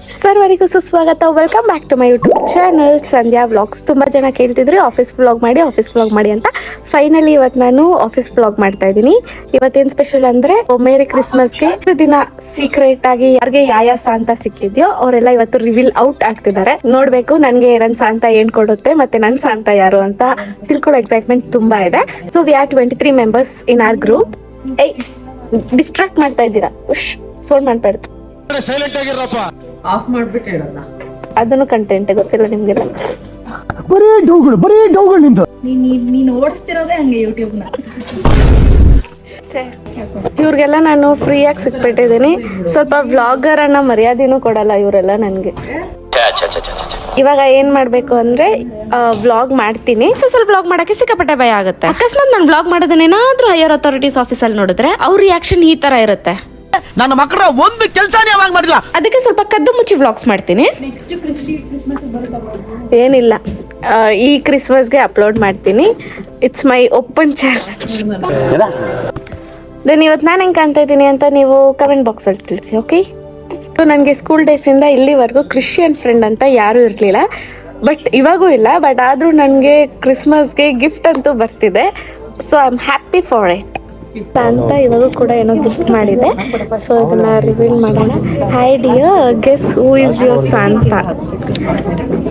ಸರ್ವರಿಗೂ ಸುಸ್ವಾಗತ. Welcome back to my YouTube channel Sandhya vlogs. ತುಂಬ ಜನ ಕೇಳ್ತಿದ್ರು ಆಫೀಸ್ ವ್ಲಾಗ್ ಮಾಡಿ ಅಂತ. ಫೈನಲಿ ಇವತ್ತು ನಾನು ಆಫೀಸ್ ವ್ಲಾಗ್ ಮಾಡ್ತಾ ಇದ್ದೀನಿ. ಇವತ್ತೇನು ಸ್ಪೆಷಲ್ ಅಂದರೆ ಮೇರಿ ಕ್ರಿಸ್ಮಸ್ಗೆ ದಿನ ಸೀಕ್ರೆಟ್ ಆಗಿ ಯಾರಿಗೆ ಯಾವ ಸಾಂತ ಸಿಕ್ಕಿದ್ಯೋ ಅವರೆಲ್ಲ ಇವತ್ತು ರಿವೀಲ್ ಔಟ್ ಆಗ್ತಿದ್ದಾರೆ. ನೋಡಬೇಕು ನನಗೆ ನನ್ನ ಸಾಂತ ಏನು ಕೊಡುತ್ತೆ ಮತ್ತೆ ನನ್ನ ಸಾಂತ ಯಾರು ಅಂತ ತಿಳ್ಕೊಳ್ಳೋ ಎಕ್ಸೈಟ್ಮೆಂಟ್ ತುಂಬ ಇದೆ. So we are 23 members in our group. Distract ಮಾಡ್ತಾ ಇದ್ದೀರಾ, ಸೌಂಡ್ ಮಾಡ್ಬಾರ್ದು, ಸೈಲೆಂಟ್ ಆಗಿರಪ್ಪ. ಆಫ್ ಮಾಡ್ಬಿಟ್ಟು ಹೇಳಲ್ಲ. ಅದನ್ನು ಕಂಟೆಂಟ್ ಗೊತ್ತಿಲ್ಲ ನಿಮ್ಗೆಲ್ಲ. ಬರೀ ಡೌಗಳು ನಿಂದು. ನೀನ್ ಓಡಿಸ್ತಿರೋದೇ ಹಂಗೆ ಯೂಟ್ಯೂಬ್ ನ. ಇವ್ರಿಗೆಲ್ಲ ನಾನು ಫ್ರೀಯಾಗಿ ಸಿಕ್ಬಿಟ್ಟಿದ್ದೀನಿ. ಸ್ವಲ್ಪ ವ್ಲಾಗರ್ ಅನ್ನೋ ಮರ್ಯಾದೆನೂ ಕೊಡಲ್ಲ ಇವರೆಲ್ಲ ನನಗೆ. ಇವಾಗ ಏನ್ ಮಾಡ್ಬೇಕು ಅಂದ್ರೆ ವ್ಲಾಗ್ ಮಾಡ್ತೀನಿ. ಆಫೀಸಲ್ಲಿ ವ್ಲಾಗ್ ಮಾಡಕ್ಕೆ ಸಿಕ್ಕಾಪಟ್ಟೆ ಭಯ ಆಗುತ್ತೆ. ಅಕಸ್ಮಾತ್ ನಾನು ವ್ಲಾಗ್ ಮಾಡೋದನ್ನ ಏನಾದ್ರೂ ಹೈಯರ್ ಅಥಾರಿಟೀಸ್ ಆಫೀಸಲ್ಲಿ ನೋಡಿದ್ರೆ ಅವ್ರ ರಿಯಾಕ್ಷನ್ ಈ ತರ ಇರುತ್ತೆ. ನನ್ನ ಮಕ್ಕಳ ಒಂದು ಕೆಲಸನೇ ಯಾವಾಗ ಮಾಡಿಲ್ಲ. ಅದಕ್ಕೆ ಸ್ವಲ್ಪ ಕದ್ದು ಮುಚ್ಚಿ ವ್ಲಾಗ್ಸ್ ಮಾಡ್ತೀನಿ. ಏನಿಲ್ಲ, ಈ ಕ್ರಿಸ್ಮಸ್ಗೆ ಅಪ್ಲೋಡ್ ಮಾಡ್ತೀನಿ. It's my open challenge. Then ಇವತ್ತು ನಾನು ಹೆಂಗೆ ಕಾಣ್ತಾ ಇದ್ದೀನಿ ಅಂತ ನೀವು ಕಮೆಂಟ್ ಬಾಕ್ಸಲ್ಲಿ ತಿಳಿಸಿ, ಓಕೆ? ನನಗೆ ಸ್ಕೂಲ್ ಡೇಸಿಂದ ಇಲ್ಲಿವರೆಗೂ ಕ್ರಿಶ್ಚಿಯನ್ ಫ್ರೆಂಡ್ ಅಂತ ಯಾರೂ ಇರಲಿಲ್ಲ. ಬಟ್ ಇವಾಗೂ ಇಲ್ಲ. ಬಟ್ ಆದರೂ ನನಗೆ ಕ್ರಿಸ್ಮಸ್ಗೆ ಗಿಫ್ಟ್ ಅಂತೂ ಬರ್ತಿದೆ. So I am happy for it ಅಂತ. ಇವಾಗೂ ಕೂಡ ಏನೋ ಗಿಫ್ಟ್ ಮಾಡಿದೆ. ಸೊ ಇದನ್ನ ರಿವೀಲ್ ಮಾಡೋಣ. Hi dear, guess who is your Santa?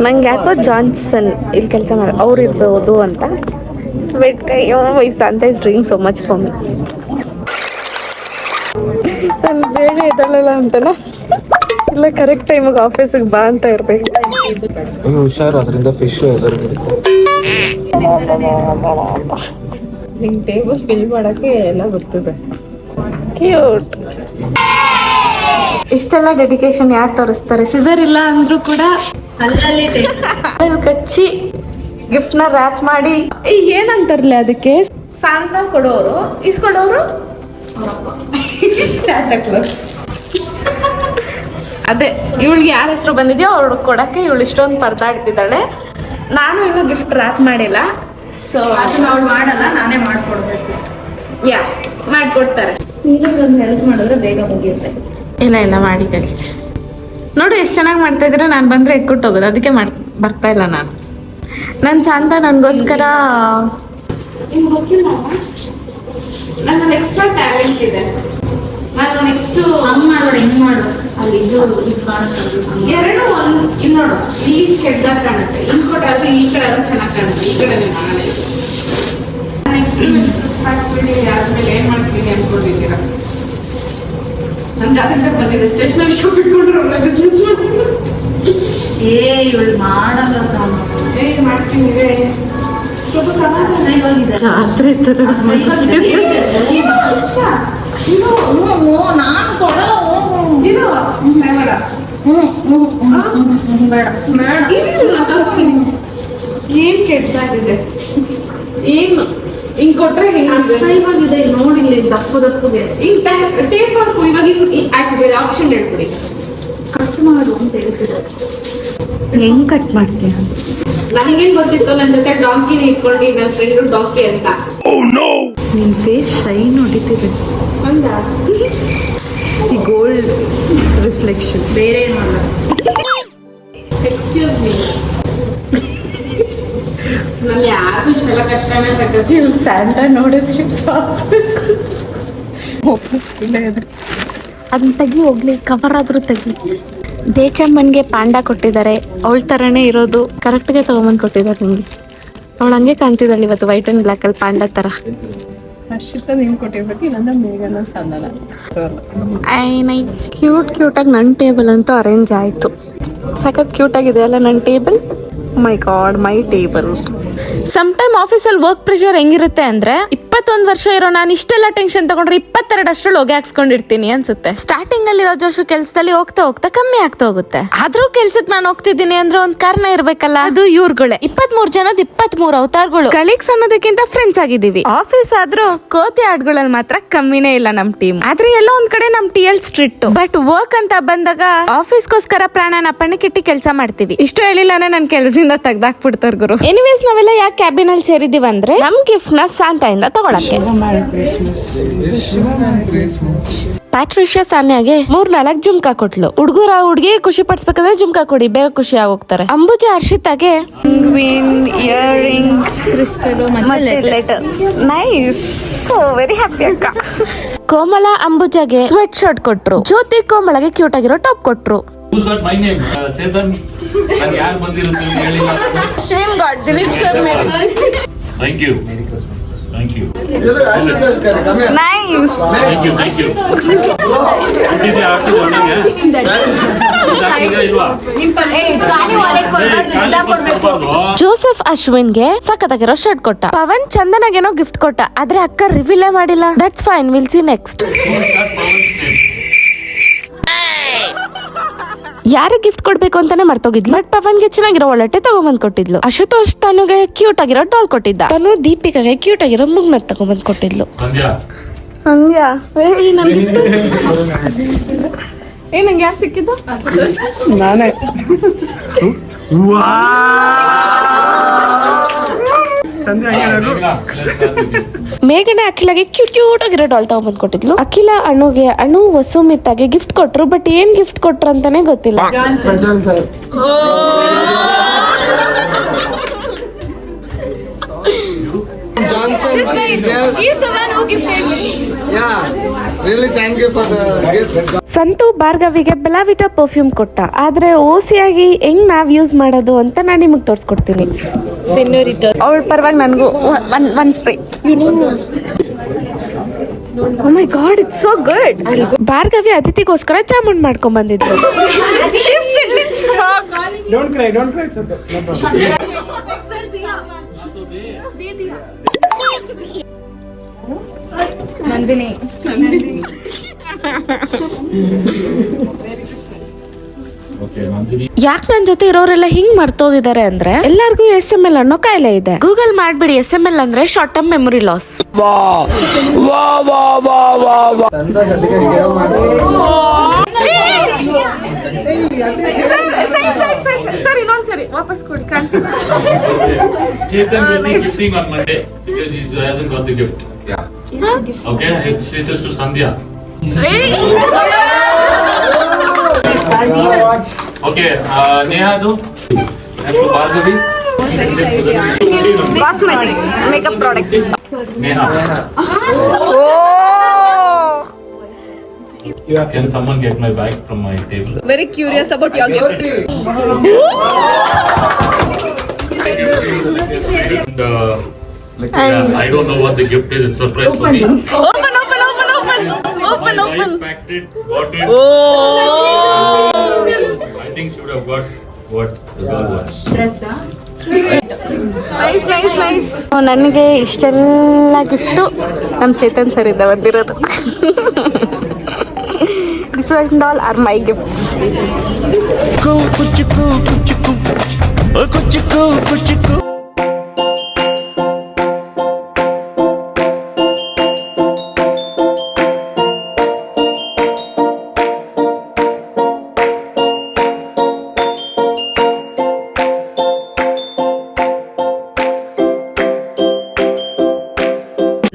ನಂಗೆ ಯಾಕೋ ಜಾನ್ಸನ್ ಇಲ್ಲಿ ಕೆಲಸ ಮಾಡಿ ಅವ್ರು ಇರ್ಬೋದು ಅಂತ. Wait, my Santa is doing so much for me. ನಾನು ಬೇಗ ಎದಳಲ್ಲ ಅಂತಲ್ಲ, ಇಲ್ಲ ಕರೆಕ್ಟ್ ಟೈಮಿಗೆ ಆಫೀಸಿಗೆ ಬಾ ಅಂತ ಇರಬೇಕು. ಹುಷಾರು, ಅದರಿಂದ ಫಿಶ್ ನಿಂಗೆ ಟೇಬಲ್ ಫಿಲ್ ಮಾಡಕ್ಕೆ ಎಲ್ಲ ಬರ್ತದೆ. ಕ್ಯೂಟ್. ಇಷ್ಟೆಲ್ಲ ಡೆಡಿಕೇಶನ್ ಯಾರು ತೋರಿಸ್ತಾರೆ? ಸಿಸರ್ ಇಲ್ಲ ಅಂದ್ರೂ ಕೂಡ ಅಲ್ಲಲ್ಲಿ ಕಚ್ಚಿ ಗಿಫ್ಟ್ನ ರ್ಯಾಪ್ ಮಾಡಿ ಏನಂತಾರಲ್ಲ ಅದಕ್ಕೆ ಸಾಂತ ಕೊಡೋರು, ಇಸ್ಕೊಡೋರು ಅದೇ. ಇವಳಿಗೆ ಯಾರ ಹೆಸರು ಬಂದಿದೆಯೋ ಅವ್ರು ಕೊಡಕ್ಕೆ ಇವಳು ಇಷ್ಟೊಂದು ಪರದಾಡ್ತಿದ್ದಾಳೆ. ನಾನು ಇನ್ನೂ ಗಿಫ್ಟ್ ರ್ಯಾಪ್ ಮಾಡಿಲ್ಲ. ಸೊ ಅದನ್ನ ಅವ್ಳು ಮಾಡಲ್ಲ, ನಾನೇ ಮಾಡ್ಕೊಡ್ಬೇಕು. ಯಾ, ಮಾಡ್ಕೊಡ್ತಾರೆ. ನೀನು ಹೆಲ್ಪ್ ಮಾಡಿದ್ರೆ ಬೇಗ ಮುಗಿಯುತ್ತೆ. ಇಲ್ಲ ಮಾಡಿ ಕಲಿಸಿ ನೋಡಿ ಎಷ್ಟು ಚೆನ್ನಾಗಿ ಮಾಡ್ತಾ ಇದ್ರೆ. ನಾನು ಬಂದರೆ ಎಕ್ಕುಟ್ಟು ಹೋಗೋದು, ಅದಕ್ಕೆ ಬರ್ತಾ ಇಲ್ಲ ನಾನು. ನನ್ನ ಸಾಂತ ನನಗೋಸ್ಕರ ನನ್ನ ಎಕ್ಸ್ಟ್ರಾ ಟ್ಯಾಲೆಂಟ್ ಇದೆ. ನಾನು ನೆಕ್ಸ್ಟು ಹಂಗ್ ಮಾಡೋಣ, ಹಿಂಗ್ ಮಾಡು. ಅಲ್ಲಿ ಇದು ಕಾಣಿಸ್ತದೆ. ಎರಡು ಒಂದು ಇಲ್ಲಿ ನೋಡು, ಇಲ್ಲಿ ಕೆಟ್ಟದಾಗ ಕಾಣುತ್ತೆ, ಇಲ್ಲಿ ಕೊಟ್ಟರೆ ಅದು ಈ ಕಡೆ ಅದು ಚೆನ್ನಾಗಿ ಕಾಣುತ್ತೆ. ಈ ಕಡೆ ಮಾಡೋಣ. ನೆಕ್ಸ್ಟ್ ಹಾಕ್ಬಿಡಿ ಆದ್ಮೇಲೆ ಏನು ಮಾಡ್ತೀನಿ ಅಂದ್ಕೊಂಡಿದ್ದೀರಾ? ನನ್ನ ಜಾತ್ರೆ ಬಂದಿದೆ, ಸ್ಟೇಷನರಿ ಶಾಪ್ ಇಟ್ಕೊಂಡ್ರೆ ಒಳ್ಳೆ ಬಿಸ್ನೆಸ್ ಮಾಡ್ತೀನಿ. ಇವಳು ಮಾಡಲ್ಲ ಮಾಡ್ತೀನಿ. ಜಾತ್ರೆ ತರ ನಾನು ಕೊಡಲ್ಲ. ಏನ್ ಕೆಟ್ಟದಾಗಿದೆ? ಏನು ಹಿಂಗ್ ಕೊಟ್ರೆ ಹಿಂಗಿದೆ ನೋಡಿಲ್ಲ, ದಪ್ಪಗೆ ಹಿಂಗ್ ಟೇಪ್ ಹಾಕು. ಇವಾಗ ಹಾಕಿದ್ರೆ ಆಪ್ಷನ್ ಹೇಳ್ಬಿಡಿ. ಕಟ್ ಮಾಡು ಅಂತ ಹೇಳ್ತಿದ್ರು. ಹೆಂಗ್ ಕಟ್ ಮಾಡ್ತೀಯ? ನನಗೇನ್ ಗೊತ್ತಿತ್ತು ನನ್ನ ಜೊತೆ ಡಾಂಕಿನ ಇಟ್ಕೊಂಡು ನನ್ನ ಫ್ರೆಂಡು ಡಾಂಕಿ ಅಂತ. ನಿನ್ ಫೇಸ್ ಶೈನ್ ಹೊಡಿತಿದೆ. ಹಂಗಾ? ಈ ಗೋಲ್ಡ್ ರಿಫ್ಲೆಕ್ಷನ್ ಬೇರೆ ಏನಲ್ಲ. ಎಕ್ಸ್ಕ್ಯೂಸ್ ಮೀ, ನಾನು ಯಾರಿಗೂ ಇಷ್ಟೆಲ್ಲ ಕಷ್ಟನೇ ಪಟ್ಟದ್ದು. ಸ್ಯಾಂಟಾ ನೋಡಿದ್ರೆ ಅದನ್ನ ತೆಗಿ ಹೋಗ್ಲಿ, ಕವರ್ ಆದ್ರೂ ತೆಗಿ. ದೇಚಮ್ಮನ್ಗೆ ಪಾಂಡ ಕೊಟ್ಟಿದ್ದಾರೆ. ಅವಳ ಥರನೇ ಇರೋದು ಕರೆಕ್ಟ್ಗೆ ತಗೊಂಬಂದು ಕೊಟ್ಟಿದ್ದಾರೆ ನಿಮಗೆ. ಅವಳು ಹಂಗೆ ಕಾಣ್ತಿದ್ದಾಳೆ ಇವತ್ತು ವೈಟ್ ಆ್ಯಂಡ್ ಬ್ಲ್ಯಾಕಲ್ಲಿ ಪಾಂಡ ಥರ. ಹರ್ಷಿತಾ ನೀನ್ ಕೊಟ್ಟಿರ್ಬೇಕು, ಇಲ್ಲಾಂದ್ರೆ ಮೇಘನ ಸಂದನ. ಕ್ಯೂಟಾಗಿ ನನ್ನ ಟೇಬಲ್ ಅಂತೂ ಅರೇಂಜ್ ಆಯಿತು. ಸಖತ್ ಕ್ಯೂಟಾಗಿದೆ ಅಲ್ಲ ನನ್ನ ಟೇಬಲ್. ಮೈ ಗಾಡ್, ಮೈ ಟೇಬಲ್. ಸಮ್ ಟೈಮ್ ಆಫೀಸಲ್ಲಿ ವರ್ಕ್ ಪ್ರೆಷರ್ ಹೆಂಗಿರುತ್ತೆ ಅಂದ್ರೆ 21 ವರ್ಷ ಇರೋ ನಾನು ಇಷ್ಟೆಲ್ಲ ಟೆನ್ಷನ್ ತಗೊಂಡ್ರೆ 22 ಅಷ್ಟ್ರಲ್ಲಿ ಹೋಗಿ ಹಾಕ್ಸ್ಕೊಂಡಿರ್ತೀನಿ ಅನ್ಸುತ್ತೆ. ಸ್ಟಾರ್ಟಿಂಗ್ ಅಲ್ಲಿ ಇರೋ ಜೋಶು ಕೆಲಸದಲ್ಲಿ ಹೋಗ್ತಾ ಹೋಗ್ತಾ ಕಮ್ಮಿ ಆಗ್ತಾ ಹೋಗುತ್ತೆ. ಆದ್ರೂ ಕೆಲ್ಸಕ್ಕೆ ನಾನು ಹೋಗ್ತಿದ್ದೀನಿ ಅಂದ್ರೆ ಒಂದ್ ಕಾರಣ ಇರ್ಬೇಕಲ್ಲ. ಅದು ಇವ್ರುಗಳೇ 23 ಜನದ 23 ಅವತಾರಗಳು. ಕಲೀಗ್ಸ್ ಅನ್ನೋದಕ್ಕಿಂತ ಫ್ರೆಂಡ್ಸ್ ಆಗಿದ್ದೀವಿ. ಆಫೀಸ್ ಆದ್ರೂ ಕೋತಿ ಆಡ್ಗಳಲ್ಲಿ ಮಾತ್ರ ಕಮ್ಮಿನೇ ಇಲ್ಲ ನಮ್ ಟೀಮ್. ಆದ್ರೆ ಎಲ್ಲೋ ಒಂದ್ ಕಡೆ ನಮ್ TL ಸ್ಟ್ರಿಕ್ಟ್. ಬಟ್ ವರ್ಕ್ ಅಂತ ಬಂದಾಗ ಆಫೀಸ್ಗೋಸ್ಕರ ಪ್ರಾಣನ ಪಣಕ್ಕಿಟ್ಟಿ ಕೆಲಸ ಮಾಡ್ತೀವಿ. ಇಷ್ಟು ಹೇಳಿಲ್ಲಾನೆ ನನ್ ಕೆಲಸದಿಂದ ತೆಗ್ದಾಕ್ಬಿಡ್ತಾರ ಗುರು. ಎನಿವೇಸ್ ನಾವೆಲ್ಲ ಯಾಕೆ ಕ್ಯಾಬಿನ್ ಅಲ್ಲಿ ಸೇರಿದೀವಿ ಅಂದ್ರೆ ನಮ್ ಗಿಫ್ಟ್ ನ ಸಾಂತ ಇಂದ ತಗೊಳಕ್ಕೆ. ಪ್ಯಾಟ್ರಿಷಿಯಾ ಸಾನ್ಯಾಗೆ 3-4 ಜುಮ್ಕಾ ಕೊಟ್ಲು. ಹುಡುಗರ ಹುಡುಗಿ ಖುಷಿ ಪಡಿಸ್ಬೇಕಂದ್ರೆ ಜುಮ್ಕಾ ಕೊಡಿ, ಬೇಗ ಖುಷಿ ಆಗೋಗ್ತಾರೆ. ಅಂಬುಜಾ ಹರ್ಷಿತಾಗೆ ಇಯರಿಂಗ್ಸ್, ಕ್ರಿಸ್ಟಲ್ ಮತ್ತೆ ಲೆಟರ್. ನೈಸ್, ವೆರಿ ಹ್ಯಾಪಿ ಅಕ್ಕ. ಕೋಮಲ ಅಂಬುಜಾಗೆ ಸ್ವೆಟ್ ಶರ್ಟ್ ಕೊಟ್ರು. ಜ್ಯೋತಿ ಕೋಮಲಗೆ ಕ್ಯೂಟ್ ಆಗಿರೋ ಟಾಪ್ ಕೊಟ್ರು. Who's got my name? Chetan. And yaar bandirutte anta helilla. Stream God, Dilip sir. Thank you. Thank you. Nice. Thank you. Thank you. Idide aarti jonage. Idide ilva. Joseph ಅಶ್ವಿನ್ಗೆ ಸಖತ್ತಾಗಿರೋ shirt ಕೊಟ್ಟ. ಪವನ್ ಚಂದನಗೇನೋ gift ಕೊಟ್ಟ, ಆದ್ರೆ ಅಕ್ಕ ರಿವೀಲೇ ಮಾಡಿಲ್ಲ. That's fine, will see next. ಯಾರು ಗಿಫ್ಟ್ ಕೊಡ್ಬೇಕು ಅಂತಾನೆ ಮರ್ತೋಗಿದ್ಲು. ಬಟ್ ಪವನ್ಗೆ ಚೆನ್ನಾಗಿರೋ ಒಳ್ಳಟ್ಟೆ ತಗೊಂಬಂದ್ ಕೊಟ್ಟಿದ್ಲು. ಅಶುತೋಷ್ ತನುಗೆ ಕ್ಯೂಟ್ ಆಗಿರೋ ಡಾಲ್ ಕೊಟ್ಟಿದ್ದ. ತನು ದೀಪಿಕಾಗೆ ಕ್ಯೂಟ್ ಆಗಿರೋ ಮುಗ್ನತ್ ತಗೊಂಬಂದ್ ಕೊಟ್ಟಿದ್ಲು. ಸಂಧ್ಯಾ ನಂಗೆ ಯಾರು ಸಿಕ್ಕಿದ್ದು? ನಾನೇ. ಮೇಘನೆ ಅಖಿಲಾಗೆ ಕ್ಯೂಟ್ ಆಗಿರೋ ಡಾಲ್ ತಗೊಂಬಂದ್ ಕೊಟ್ಟಿದ್ಲು. ಅಖಿಲ ಅಣ್ಣು ವಸುಮಿತಾಗೆ ಗಿಫ್ಟ್ ಕೊಟ್ರು. ಬಟ್ ಏನ್ ಗಿಫ್ಟ್ ಕೊಟ್ರು ಅಂತಾನೆ ಗೊತ್ತಿಲ್ಲ. ಸಂತು ಭಾರ್ಗವಿಗೆ ಬೆಲಾವಿಟಾ ಪರ್ಫ್ಯೂಮ್ ಕೊಟ್ಟ. ಆದ್ರೆ ಓಸಿಯಾಗಿ ಹೆಂಗ್ ನಾವ್ ಯೂಸ್ ಮಾಡೋದು ಅಂತ ನಾನು ನಿಮಗ್ ತೋರ್ಸ್ಕೊಡ್ತೀನಿ. ಅವಳ ಪರವಾಗಿ ನನಗೂ one spray. Oh my god, it's so good. Bhargavi ಅತಿಥಿಗೋಸ್ಕರ ಜಾಮೂನ್ ಮಾಡ್ಕೊಂಡ್ ಬಂದಿದ್ರು. Don't cry, Sadhu. ನಂದಿನಿ. ಯಾಕೆ ನನ್ ಜೊತೆ ಇರೋರೆಲ್ಲ ಹಿಂಗ್ ಮರ್ತೋಗಿದ್ದಾರೆ ಅಂದ್ರೆ ಎಲ್ಲಾರ್ಗು SML ಅನ್ನೋ ಕಾಯಿಲೆ ಇದೆ. ಗೂಗಲ್ ಮಾಡ್ಬಿಡಿ, SML ಅಂದ್ರೆ ಶಾರ್ಟ್ ಟರ್ಮ್ ಮೆಮೊರಿ ಲಾಸ್. ಸರಿ ಇನ್ನೊಂದ್ಸರಿ ವಾಪಸ್ ಕೊಡಿ. Chetan will be missing on Monday because he hasn't got the gift. Yeah. Okay, it's to Sandhya. Okay, Neha do. And to Bhargavi. Cosmetic makeup products. Neha. Can someone get my bag from my table? Very curious about your gift. And, yeah, I don't know what the gift is. It's a surprise for me. Open. My wife packed it, got it. I think she would have got what the girl wants. Nice. ನನಗೆ ಇಷ್ಟೆಲ್ಲ gift ನಮ್ಮ Chetan sir ಇಂದ ಬಂದಿರೋದು. This and all are my gifts.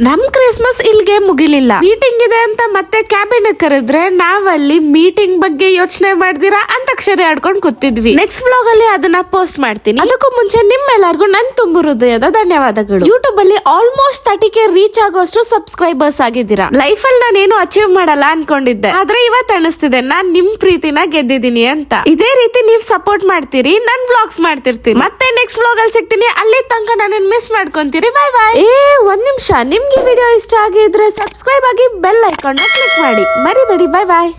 ನಮ್ Christmas ಇಲ್ಗೆ ಮುಗಿಲಿಲ್ಲ. Meeting ಇದೆ ಅಂತ ಮತ್ತೆ cabin ಕರೆದ್ರೆ ನಾವಲ್ಲಿ ಮೀಟಿಂಗ್ ಬಗ್ಗೆ ಯೋಚನೆ ಮಾಡ್ದಿರಾ ಅಂತಾಕ್ಷರಿ ಆಡ್ಕೊಂಡ್ ಕೂತಿದ್ವಿ. ನೆಕ್ಸ್ಟ್ ವ್ಲಾಗ್ ಅಲ್ಲಿ ಅದನ್ನ ಪೋಸ್ಟ್ ಮಾಡ್ತೀನಿ. ಅದಕ್ಕೂ ಮುಂಚೆ ನಿಮ್ಮೆಲ್ಲರಿಗೂ ನನ್ ತುಂಬು ಹೃದಯದ ಧನ್ಯವಾದಗಳು. ಯೂಟ್ಯೂಬ್ ಅಲ್ಲಿ ಆಲ್ಮೋಸ್ಟ್ 30K ರೀಚ್ ಆಗೋಷ್ಟು ಸಬ್ಸ್ಕ್ರೈಬರ್ಸ್ ಆಗಿದ್ದೀರಾ. ಲೈಫ್ ಅಲ್ಲಿ ನಾನೇನು ಅಚೀವ್ ಮಾಡಲ್ಲ ಅನ್ಕೊಂಡಿದ್ದೆ, ಆದ್ರೆ ಇವತ್ತು ಅನಿಸ್ತಿದೆ ನಾನ್ ನಿಮ್ ಪ್ರೀತಿನ ಗೆದ್ದಿದ್ದೀನಿ ಅಂತ. ಇದೇ ರೀತಿ ನೀವ್ ಸಪೋರ್ಟ್ ಮಾಡ್ತೀರಿ, ನನ್ ವ್ಲಾಗ್ಸ್ ಮಾಡ್ತಿರ್ತೀನಿ. ಮತ್ತೆ ನೆಕ್ಸ್ಟ್ ವ್ಲಾಗ್ ಅಲ್ಲಿ ಸಿಗ್ತೀನಿ. ಅಲ್ಲಿ ತನಕ ನನ್ನ ಮಿಸ್ ಮಾಡ್ಕೊಂತೀರಿ. ಬಾಯ್. ಒಂದ್ ನಿಮಿಷ, ನಿಮ್ಗೆ ವಿಡಿಯೋ ಇಷ್ಟ ಆಗಿದ್ರೆ ಸಬ್ಸ್ಕ್ರೈಬ್ ಆಗಿ ಬೆಲ್ ಐಕಾನ್ ಕ್ಲಿಕ್ ಮಾಡಿ ಮರಿಬೇಡಿ. ಬಾಯ್.